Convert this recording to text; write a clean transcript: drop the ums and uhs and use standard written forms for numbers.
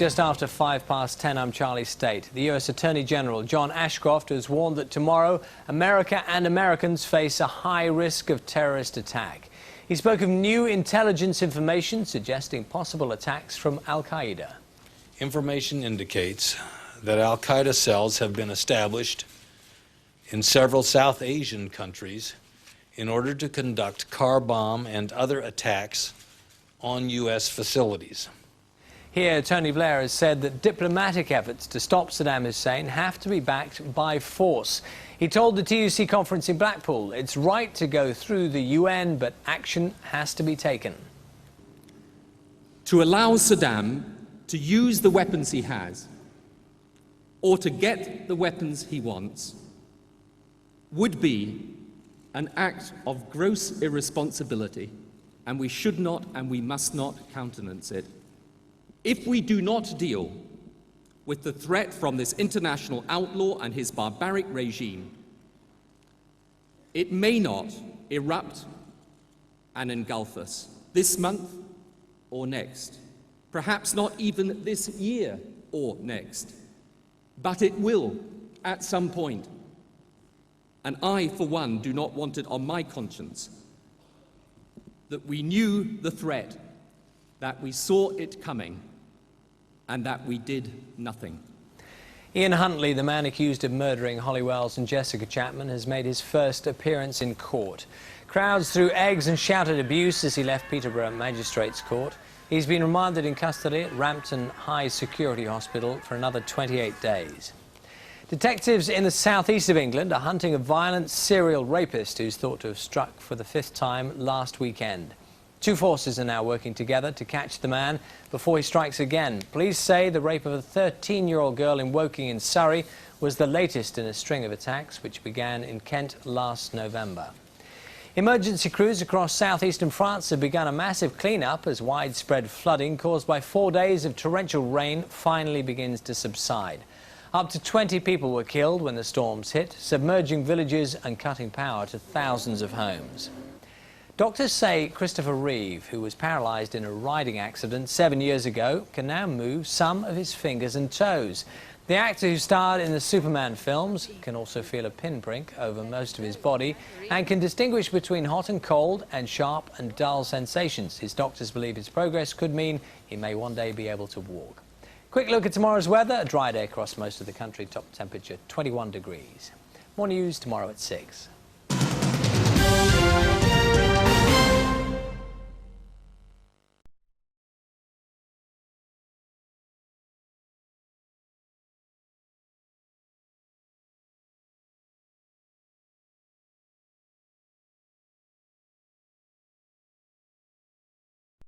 just after 10:05. I'm Charlie State. The U.S. Attorney General John Ashcroft has warned that tomorrow America and Americans face a high risk of terrorist attack. He spoke of new intelligence information suggesting possible attacks from al-Qaeda. Information indicates that al-Qaeda cells have been established in several South Asian countries in order to conduct car bomb and other attacks on U.S. facilities. Here, Tony Blair has said that diplomatic efforts to stop Saddam Hussein have to be backed by force. He told the TUC conference in Blackpool it's right to go through the UN, but action has to be taken. To allow Saddam to use the weapons he has, or to get the weapons he wants, would be an act of gross irresponsibility, and we should not and we must not countenance it. If we do not deal with the threat from this international outlaw and his barbaric regime, it may not erupt and engulf us this month or next, perhaps not even this year or next, but it will at some point. And I, for one, do not want it on my conscience that we knew the threat, that we saw it coming, and that we did nothing. Ian Huntley, the man accused of murdering Holly Wells and Jessica Chapman, has made his first appearance in court. Crowds threw eggs and shouted abuse as he left Peterborough Magistrates Court. He's been remanded in custody at Rampton High Security Hospital for another 28 days. Detectives in the southeast of England are hunting a violent serial rapist who's thought to have struck for the 5th time last weekend. Two forces are now working together to catch the man before he strikes again. Police say the rape of a 13-year-old girl in Woking in Surrey was the latest in a string of attacks which began in Kent last November. Emergency crews across southeastern France have begun a massive clean-up as widespread flooding caused by 4 days of torrential rain finally begins to subside. Up to 20 people were killed when the storms hit, submerging villages and cutting power to thousands of homes. Doctors say Christopher Reeve, who was paralysed in a riding accident 7 years ago, can now move some of his fingers and toes. The actor who starred in the Superman films can also feel a pinprick over most of his body and can distinguish between hot and cold and sharp and dull sensations. His doctors believe his progress could mean he may one day be able to walk. Quick look at tomorrow's weather. A dry day across most of the country, top temperature 21 degrees. More news tomorrow at 6.